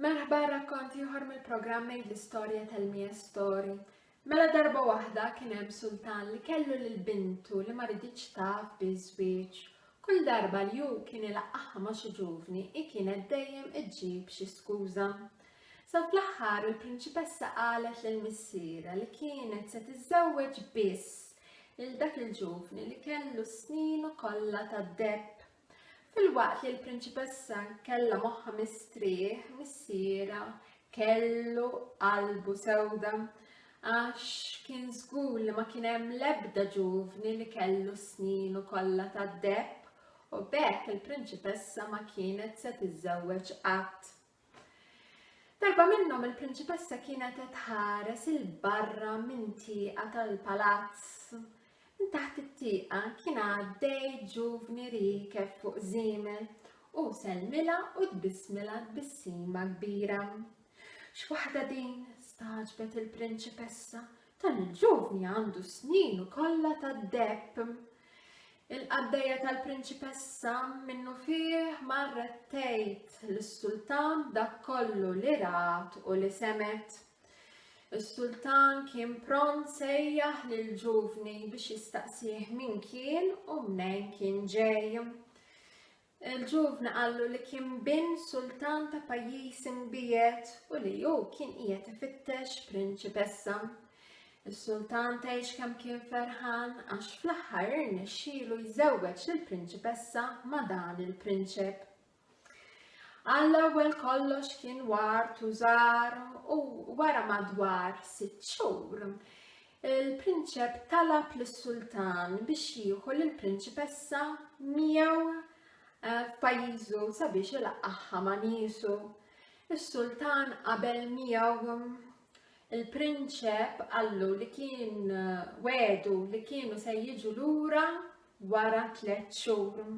Merħba rakkonti ieħor mill-programm l-istorja tal-Mia Story. Mela darba waħda kien hemm sultan li kellu lil bintu li ma riditx taf biżwieġ. Kull darba li hu kien ilaqqaħħa ma' xi ġuvni i kienet dejjem iġġib xi skuża. Sa fl-aħħar il-prinċipessa qalet lil missiera li kienet se tiżżewweġ biss lil dak il-ġuvni li kellu sninu kollha tad-depp. Fil-waqt li l-prinċipessa kellha moħħa mistrieħ, missiera kellu qalbu sewda għax kien żgur li ma kien hemm l-ebda ġuvni li kellu sninu kollha tad-depp u b'hekk il-prinċipessa ma kienet se tiżżewweġ qatt. Darba minnhom il-prinċipessa kienet qed tħares il-barra minn tieqa tal-palazz. Taħt it-tieqa kien għaddej ġuvni rikeb fuq żiemel u sellmilha u tbissmilha tbissima kbira. X'waħda din staġbet il-prinċipessa, dan il-ġuvni għandu sninu kollha tad-depp. Il-qaddejja tal-prinċipessa minnu fih marret tgħid lis-sultan dak kollu li rat u li semet. Is-sultan kien pront sejjaħ lill-ġuvni biex jistaqsih min kien u mnejn kien ġej. Il-ġuvni qallu li kien bin sultan ta' pajjiż imbiet u li hu kien qiegħed ifittex prinċipessa. Is-sultan tgħix kemm kien ferħan għax fl-aħħar irnexxielu jżewweġ lill-prinċipessa ma' dan il-prinċep. Għall-ewwel kollox kien wart u żgħar u wara madwar 6 xhur il-prinċep talab lis-sultan biex jieħu lill-prinċipessa miegħu f'pajjiżu sabiex ilaqqaħħa ma' niesu. Is-sultan qabel miegħu. Il-prinċep qallu li kien wedu li kienu se jiġu lura wara 3 xhur.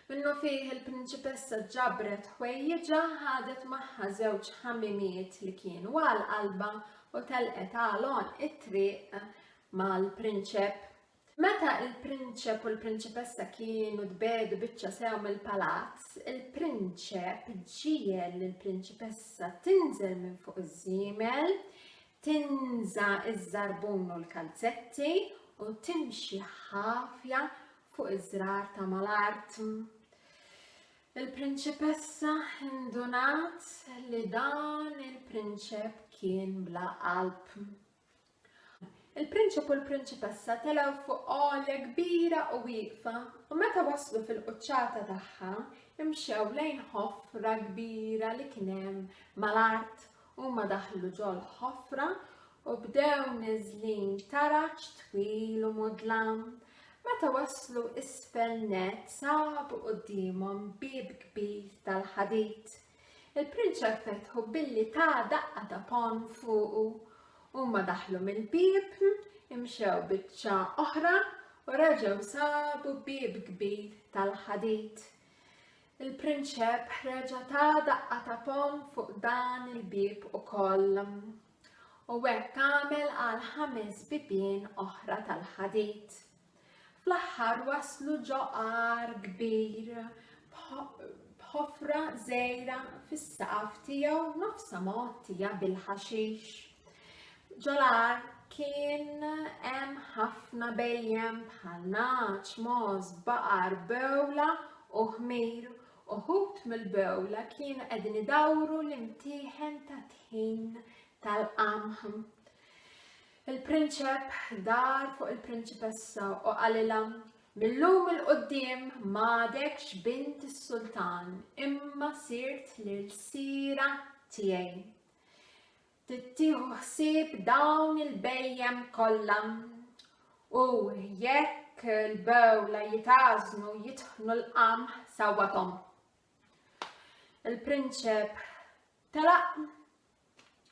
Minnu fih il-prinċipessa ġabret ħwejjeġa ħadet magħha żewġ ħamimiet li kienu għall-qalba u telqet għalhom it-triq mal-prinċep. Meta il-prinċep u l-prinċipessa kienu tbedu biċċa sew mill-palazz, il-prinċep ġiegħel lill-prinċipessa tinżel minn fuq iż-żiemel, tinża iż-żarbun u l-kalzetti u timxi ħafja fuq iż-żrar ta' mal-art. Il-prinċipessa indunat li dan il-prinċep kien bla qalb. Il-prinċep u l-prinċipessa telgħu fuq għolja kbira u wieqfa u meta waslu fil-quċċata tagħha imxew lejn ħofra kbira li kien hemm mal-art huma daħlu ġol ħofra u bdew niżlin taraċ twil u mudlam. Meta waslu isfel net sabu qudiemhom bieb kbir tal-ħadid. Il-prinċep fetħu billi ta' daqqa ta' pon fuqu. Huma daħlu mill-bieb, imxew biċċa oħra u reġgħu sabu bieb kbir tal-ħadid. Il-prinċep reġa' ta' daqqa ta' pon fuq dan il-bieb ukoll. U hekk għamel għal 5 bibien oħra tal-ħadid. Fl-aħħar waslu ġoqar kbir b'ħofra żgħira fis-saqaf tiegħu nofsa mogħtija bil-ħaxix. Ġolar kien hemm ħafna bejjem bħal naċ, moż, baqar, bewla u ħmier. Uħud mill-bewla kienu qegħdin idawru l-imtieħen ta' tħin tal-qamħ. Il-prinċep dar fuq il-prinċipessa u qalilha millum il-qudiem m'għadekx bint is-sultan imma sirt l-sira tiegħi. Tittieħu ħsieb dawn il-bejjem kollha u jekk il-bewla jitgħażnu jitħnu l-qamħ sewwahom. Il-prinċep telaq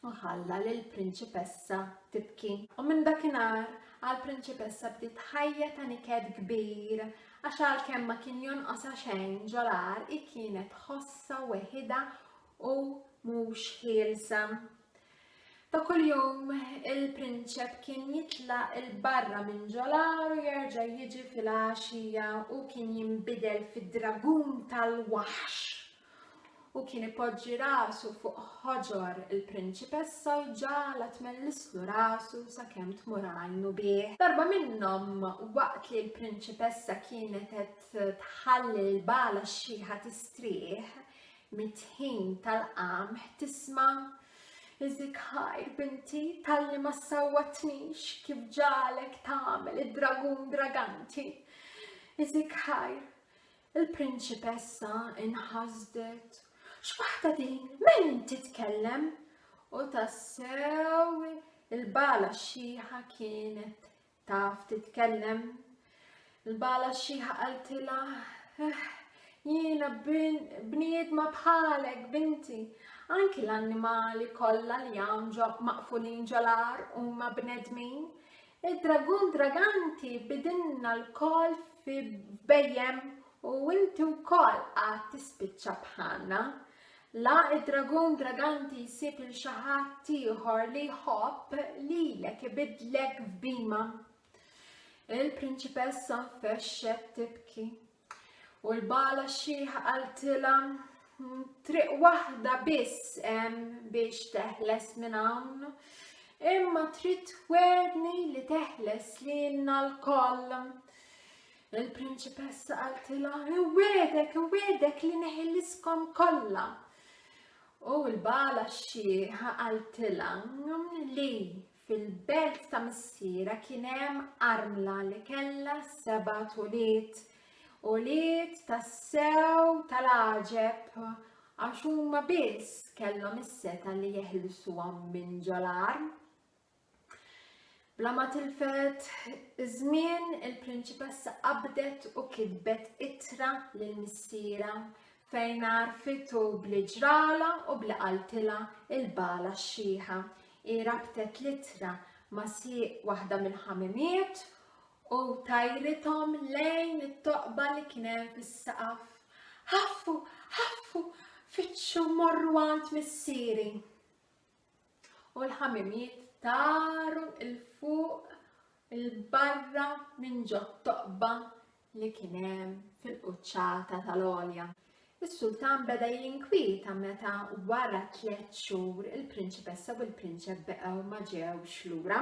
u ħalla lill-prinċipessa tibki. U minn dakinhar għall-prinċipessa bdiet ħajja ta' niked kbir għax għalkemm ma kien jonqosha xejn ġolar i kienet ħossa weħida u mhux ħielsa. Ta' kuljum il-prinċep kien jitlaq il-barra minn ġolar u jerġa' jiġi fil-għaxija u kien jinbidel fid-dragun tal-waħx. u kien ipoġġi rasu fuq ħoġor il-prinċipessa u ġalet mellislu rasu sakemm tmur għajnu bih. Darba minnhom waqt li l-prinċipessa kienet qed tħalli l-bala xieħa tistrieħ mit-ħin tal-qamħ tisma' Iżikħajr binti tal-li ma sawwatnix kif ġalek tagħmel id-dragun draganti. Iżikħajr, il-prinċipessa inħasdet. X'waħda din, min inti tkellem? U tassew il-bala xieħa kienet taf titkellem. Il-bala xieħa qaltilha, jiena bniedma bħalek binti. Anki l-annimali kollha li hawn maqfulin ġolar huma bnedmin. Id-dragun draganti bidilna l-koll fi bejjem u inti wkoll qatt tispiċċa bħalna. La id-dragun draganti jsib il xi ħadd ieħor li jħobb lilek ibidlek f'bima. Il-prinċipessa nfexxet tibki u l-bala xieħa qaltilha triq waħda biss hemm biex teħles minn hawn, imma trid twedni li teħles lilna l-koll. Il-prinċipessa qaltilha iwedek li neħilliskom kollha. U l-bala xieħa qaltilha li fil-belt ta' missiera kien hemm armla li kellha 7 tuliet. U liet tassew tal-għaġeb għax huma biss kellhom is-seta li jeħilsuhom minn ġolar. Bla ma tilfet iż-żmien il-prinċipessa qabdet u kitbet ittra lill-missiera fejn għarfitu bli ġrala u bli qaltilha il-bala xieħa. Rabtet l-ittra ma' sieq waħda mill-ħamimiet u tajrithom lejn it-toqba li kien hemm fis-saqaf. Ħaffu, fitxu morru għand missieri. U l-ħamimiet taru il-fuq il-barra minn ġo t-toqba li kien hemm fil-quċċata tal-għolja. Is-sultan beda jinkwieta meta wara 3 xhur il-prinċipessa u l-prinċep beqgħu ma ġewx lura.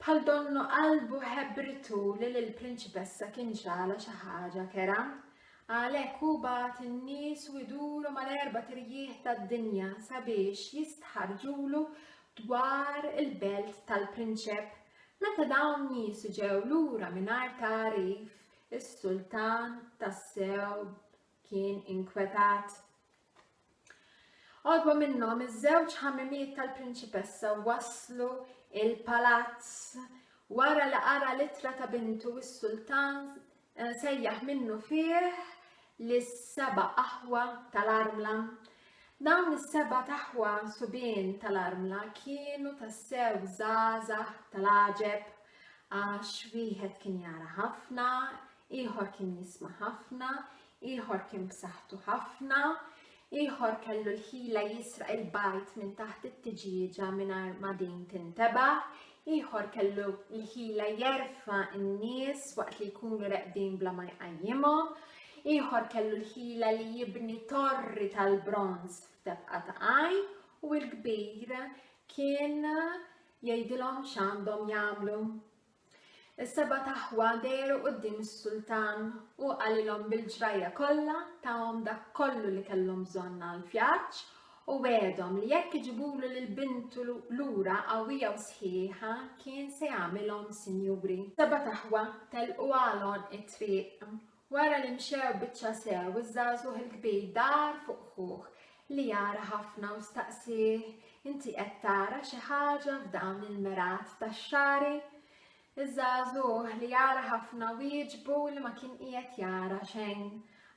Bħal donnu qalbu ħebritu li l-prinċipessa kien ġala xi ħaġa kera, għalhekk hu bagħat in-nies u jduru mal-4 tirjieħ tad-dinja sabiex jistħarġulu dwar il-belt tal-prinċep. Meta dawn nies ġew lura mingħajr tarif, is-sultan tassew kien inkwetat. Għodwa minnhom iż-żewġ ħamimiet tal-prinċipessa waslu il-palazz wara li qara l-ittra ta' bintu is-sultan sejjaħ minnu fih lis-7 aħwa tal-armla. Dawn is-7 aħwa subien tal-armla kienu tassew żgħażagħ tal-għaġeb għax wieħed kien jara ħafna, ieħor kien jisma' ħafna, ieħor kien b'saħħtu ħafna, ieħor kellu l-ħila jisraq il-bajt minn taħt it-tiġiġa mingħajr ma din tintebaħ, ieħor kellu l-ħila jerfa' n-nies waqt li jkunu reqdin bla ma jqajjimhom, ieħor kellu l-ħila li jibni torri tal-bronz f'debqa ta' għajn u l-kbir kien jgħidilhom x'għandhom jagħmlu. Is-7 aħwa dehru quddiem is-sultan u qalilhom bil-ġrajja kollha tagħhom dak kollu li kellhom bżonn għall-vjaġġ u wedhom li jekk iġibulu lill-bintu lura qawwija u sħiħa kien se jagħmilhom sinjuri. 7 aħwa telqu għalhom it-triq. Wara li mxew biċċa sew iż-żagħżugħ il-kbir dar fuq ħuh li jara ħafna u staqsih, inti qed tara xi ħaġa f'dawn il-merat tax-xari? Iż-żagħżugħ li jara ħafna wieġbu li ma kien qiegħed jara xejn,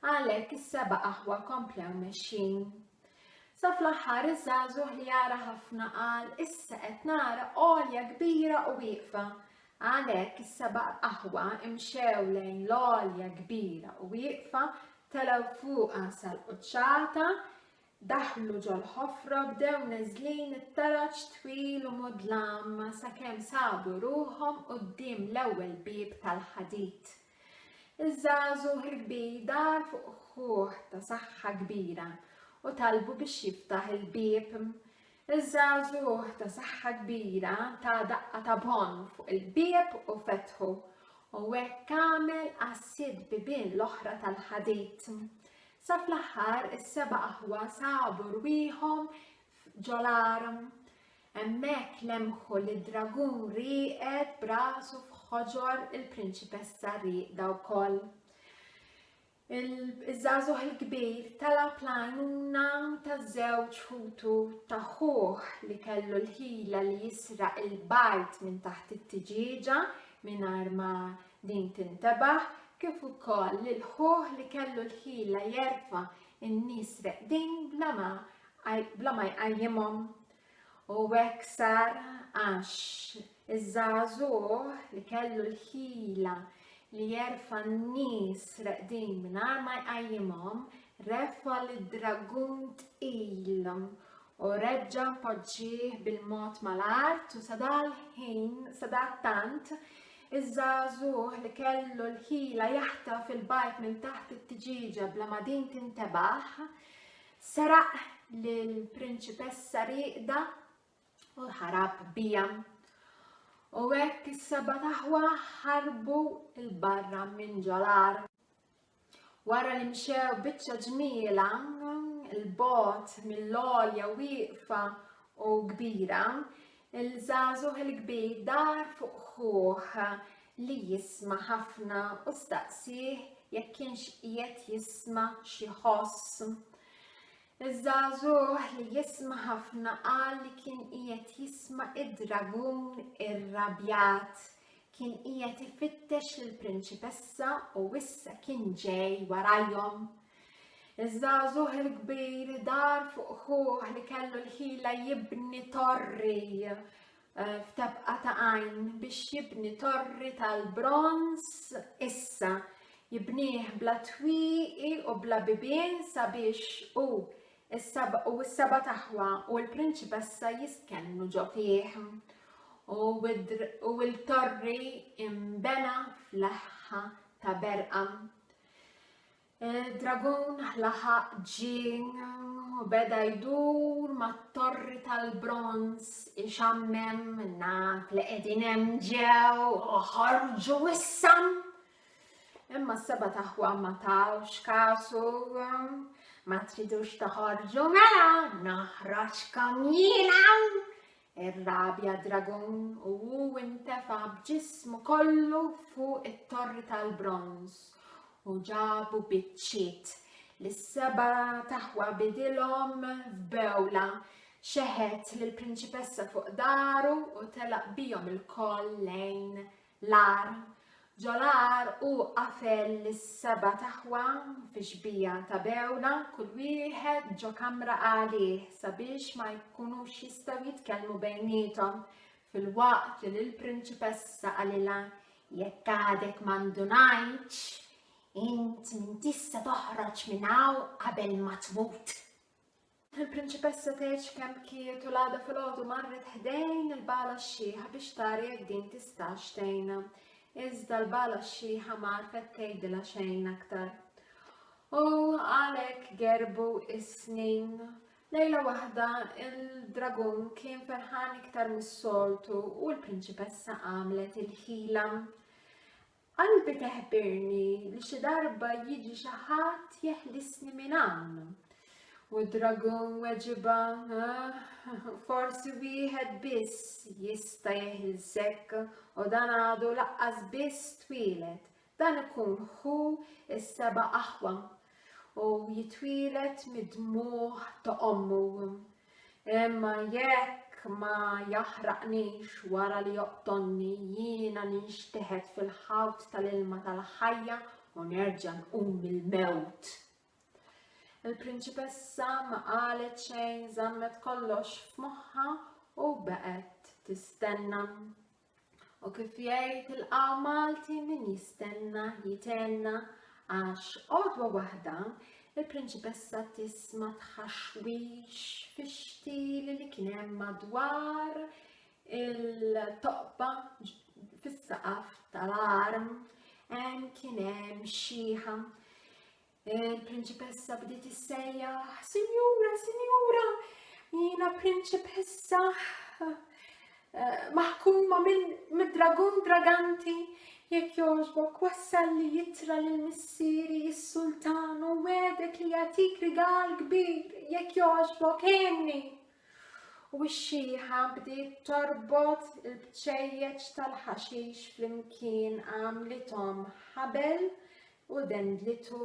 għalhekk is-7 aħwa komplew mexxin. Sa fl-aħħar iż-żagħżugħ li jara ħafna qal issa qed nara għolja kbira u wieqfa. Għalhekk is-7 aħwa imxew lejn l-għolja kbira u wieqfa telgħu fuqha sal-quċċata, daħlu ġol ħofra bdew neżlin it-taraġġ twil u mudlam sakemm sabu ruħhom quddiem l-ewwel bieb tal-ħadid. Iż-żagħżugħ il-kbir dar fuq خوه ta' saħħa kbira u talbu biex jiftaħ il-bieb. Iż-żagħżugħ ta' saħħa kbira ta' daqqa ta' bħonn fuq il-bieb u fetħu u hekk għamel għas-sitt bibien l-oħra tal-ħadid. Sa fl-aħħar is-seba' aħwa sabu rwieħhom ġolar. Hemmhekk lemħu li d-dragun rieqed b'rasu f'ħoġor il-prinċipessa rieqda wkoll. Iż-żagħżugħ il-kbir talab l-għajnuna taż-żewġ ħutu ta' ħuh li kellu l-ħila li jisraq il-bajt minn taħt it-tiġiġa mingħajr ma din tintebaħ, kif ukoll lil ħuh li kellu l-ħila jerfa' in-nies reqdin bla ma jqajjimhom. U hekk sar għax iż-żagħżugħ li kellu l-ħila li jerfa' n-nies reqdin mingħajr ma jqajjimhom refa' lid-dragun tqil u reġġa' poġġih bil-mod mal-art u sa tant iż-żagħżugħ li kellu l-ħila jaħtaf fil-bajt minn taħt it-tiġiġa bla ma din tintebaħ seraq lill-prinċipessa rieqda u ħarab bija. U hekk is-seba' taħwa ħarbu l-barra minn ġolar. Wara li mxew biċċa ġmiela il-bogħod mill-għolja wieqfa u kbira, il-żagħżugħ il-kbir dar fuq ħuh li jisma' ħafna u staqsih jekk kienx qiegħed jisma' xi ħoss. Iż-żagħżugħ li jisma' ħafna qal li kien qiegħed jisma' id-dragun irrabjat. Kien qiegħed ifittex lill-prinċipessa u issa kien ġej warajhom. Iż-żagħżugħ il-kbir dar fuq ħuh li kellu l-ħila jibni torri f'tebqa ta' għajn biex jibni torri tal-bronz issa jibnieh bla twieqi u bla bibien sabiex is-seba' taħwa u l-prinċipessa jiskennu ġo fih. U l-torri imbena fl-leħħa ta' berqa. Il-dragun laħaq ġie u beda jdur mat-torri tal-bronz ixammem naf li qegħdin hemm ġew u ħarġu issa. Imma s-seba' taħwa ma tawx kasu. Ma tridux toħorġu mela, naħraġkom jiena. Irrabja dragun u intefa' b'ġismu kollu fuq it-torri tal-bronz u ġabu biċċiet li s-seba' taħwa bidilhom f'bewla xeħet lill-prinċipessa fuq daru u telaq bihom il-koll lejn l-ar. Ġolar u qafel lis-seba' taħwa fi xbija ta' bewla kull wieħed ġo kamra għalih sabiex ma jkunux jistgħu jitkellmu bejniethom filwaqt li l-prinċipessa qalilha jekk għadek ma ndunajtx int min tista' toħroġ minn hawn qabel ma tmut. Il-prinċipessa tgħid kemm kiet u l-għada filgħodu marret ħdejn il-bala x-xieħa biex tara jekk din tistax tgħinha. Iżda l-bala x-xieħa ma għarfet tgħidilha xejn aktar. U għalhekk gerbu is-snin. Lejla waħda il-dragun kien ferħan iktar mis-soltu u l-prinċipessa għamlet il-ħila. Qalbi teħbirni li xi darba jiġi xi ħadd jeħlisni minn hawn. U d-dragun weġiba' forsi wieħed biss jista' jeħilsek u dan għadu laqqas biss twieled. Dan ikun ħu is-seba' aħwa u jitwielet mid-dmuħ ta' ommu. Imma jekk ma jaħraqnix wara li joqtonni jiena ninxteħed fil-ħawt tal-ilma tal-ħajja u nerġa' nqum mill-mewt. Il-prinċipessa ma qalet xejn, żammet kollox f'moħħha u baqgħet tistenna. U kif jgħid il-qaw Malti min jistenna jitenna għax għodwa waħda il-prinċipessa tisma' tħaxwix fix-xtiel li kien hemm madwar il-toqba fis-saqaf tal-arm hemm kien hemm xieħa. Il-prinċipessa bdiet issejjaħ, Sinjura, jiena prinċipessa maħkuma mid-dragun draganti, jekk jogħġbok wassal li jittra lil missieri s-sultan u wedek li jagħtik rigal kbir, jekk jogħġbok għenni. U x-xieħa bdiet torbot il-bċejjeċ tal-ħaxix flimkien għamlithom ħabel u dendlitu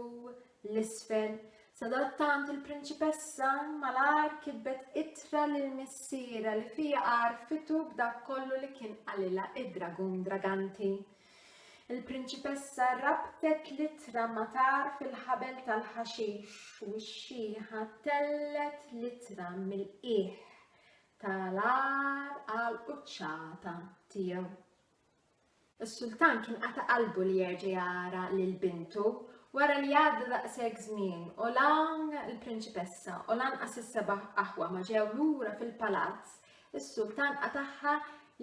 l-isfel. Sadattant il-prinċipessa malar kitbet ittra lill-missiera li fija għarfitu b'dak kollu li kien qalilha id-dragun draganti. Il-prinċipessa rabtet l-ittra matar fil-ħabel tal-ħaxix u x-xieħa tellet l-ittra mill-qiegħ tal-għar għall-quċċata tiegħu. Is-sultan kien qata' qalbu li jerġa' jara lil bintu wara li għadda daqshekk żmien u lan il-prinċipessa u lanqas is-seba' aħwa ma ġew lura fil-palazz. Is-sultan qatagħha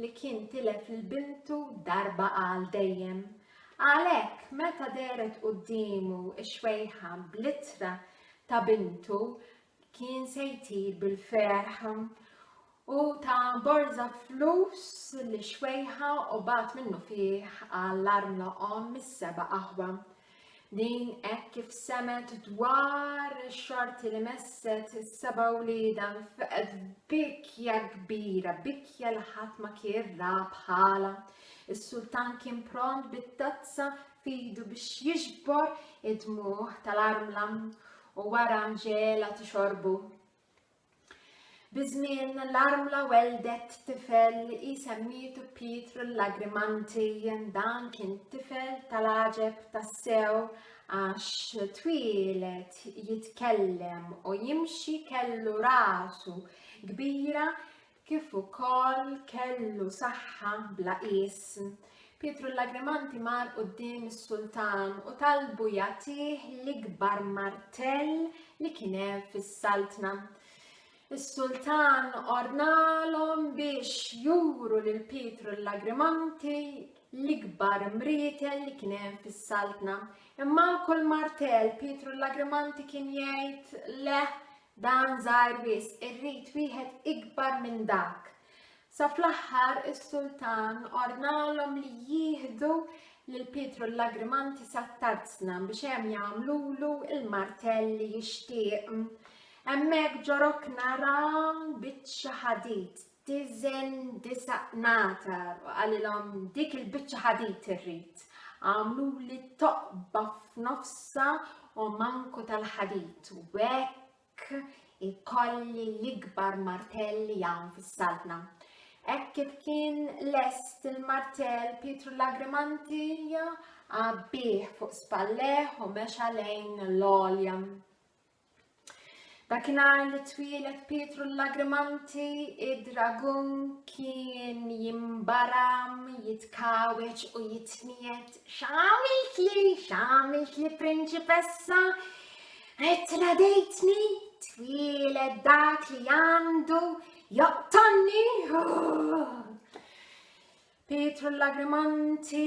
li kien tilef lil-bintu darba għal dejjem. Għalhekk meta deret qudiemu x-xwejħa bl-ittra ta' bintu kien se jtir bil-ferħ u ta' borza flus li xwejħa u bat minnu fih għall-armla mis-seba' aħwa. Din hekk kif semet dwar ix-xorti li messet is-seba' wlieda nfeqet bikja kbira, bikja li ħadd ma kien ra bħalha. Is-sultan kien pront bit-tazza f'idu biex jiġbor id-dmugħ tal-armla u wara mġela tixorbu. Biżmien l-armla weldet tifel isemmitu Pietru l-Lagrimanti. Dan kien tifel tal-għaġeb tas-sew għax twilet jitkellem u jimxi kellu rasu kbira kif ukoll kellu saħħa bla qis. Pietru l-Lagrimanti mar quddiem is-sultan u talbu jagħtih l-ikbar martell li kien hemm fis-saltna. Is-sultan ordnalhom biex juru lil Pietru l-Lagrimanti l-ikbar mrietel li kien hemm fis-saltna. Imma kull martell Pietru l-Lagrimanti kien jgħid le dan żgħir wisq, irrid wieħed ikbar minn dak. Sa fl-aħħar is-sultan ordnalhom li jieħdu lil Pietru l-Lagrimanti sat-tarzna biex hemm jagħmlulu l-martell li jixtieq. Hemmhekk ġorok nara biċċa ħadid tiżen 9 natar u qalilhom dik il-biċċa ħadid irrid. Għamluli toqba f'nofsa u manku tal-ħadid u hekk ikolli l-ikbar martell li hawn fis-saltna. Hekk kif kien lest il-martell Pietru l-Lagrimanti għabbih fuq spalleħ u mexa lejn l-għolja. Dakinhar li twilet Pietru l-Lagrimanti id-dragun kien jimbaram, jitkaweċ u jitniet. X'għamilt li prinċipessa? Qedtla dejtni, twilet dak li għandu joqtonni. Pietru l-Lagrimanti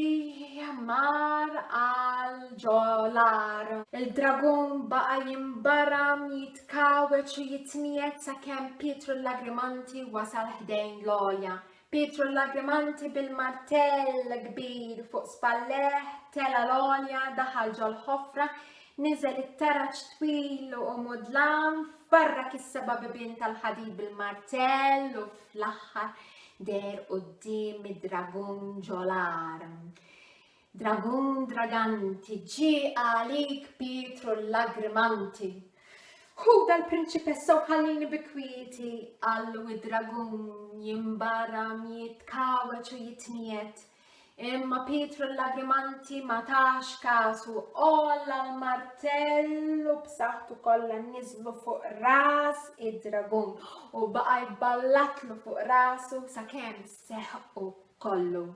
mar għal ġolar. Il-dragun baqa jimbaram, jitkaweċ u jitniet sakemm Pietru l-Lagrimanti wasal ħdejn l-għolja. Pietru l-Lagrimanti bil-martell kbir fuq spalleħ tela l-għolja daħal ġol-ħofra, niżel it-taraċ twil u mudlam, farrak is-seba' bibien tal-ħadid bil-martell u fl-aħħar der quddiem id-dragun ġolar. Dragun draganti, ġie għalik Pietru l-Lagrimanti. Ħuda l-prinċipessa u ħallini bi kwieti, għallu id-dragun jimbaram, jitkaweċ u jitniet. Imma Pietru l-Lagrimanti ma tax kasu olla l-martellu b'saħħtu kollha niżlu fuq ras id-dragun u baqa jballatlu fuq rasu sakemm seħħu kollu.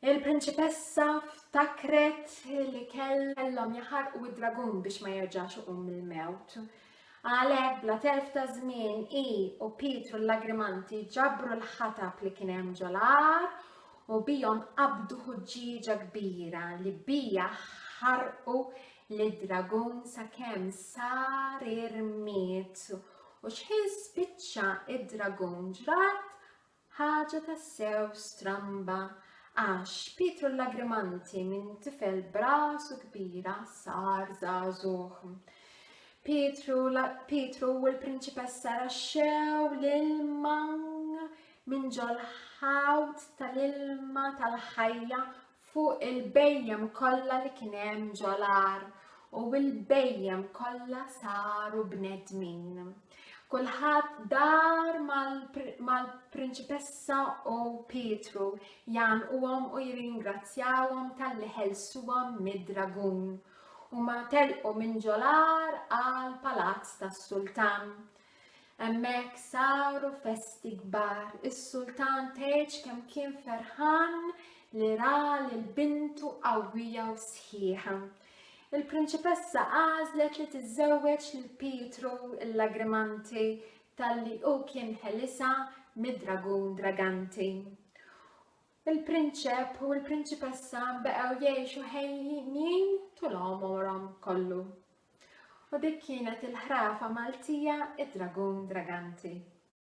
Il-prinċipessa ftakret li kellhom jaħarqu id-dragun biex ma jerġax iqum mill-mewt. Għalhekk bla telf ta' żmien hi u Pietru l-Lagrimanti ġabru l-ħatab li kien hemm ġolar u bijom qabdu ħuġġieġa kbira li bija ħarqu l-dragun sakemm sar irmiet u x'ħin spiċċa id-dragun ġrat ħaġa tassew stramba għax Pietru l-Lagrimanti minn tifel b'rasu kbira sar żagħżugħ. Pietru u l-prinċipessa raxxew l-ilma minn ġol ħawd tal-ilma tal-ħajja fuq il-bejjem kollha li kien hemm ġolar u l-bejjem kollha saru bnedmin. Kulħadd dar mal-prinċipessa u Pietru jgħanquhom u jirringrazzjawhom talli ħelsuhom mid-dragun huma telqu minn ġolar għal palazz tas-sultan. Hemmhekk saru festi kbar, is-sultan tgħid kemm kien ferħan li ra lil bintu qawwija u sħiħa. Il-prinċipessa għażlet li tiżżewweġ lil Pietru l-Lagrimanti talli hu kien ħelisha mid-dragun Draganti. Il-prinċep u l-prinċipessa baqgħu jgħixu ħejjin tul għomorhom kollu. U dik kienet il-ħrafa Maltija id-dragun Draganti.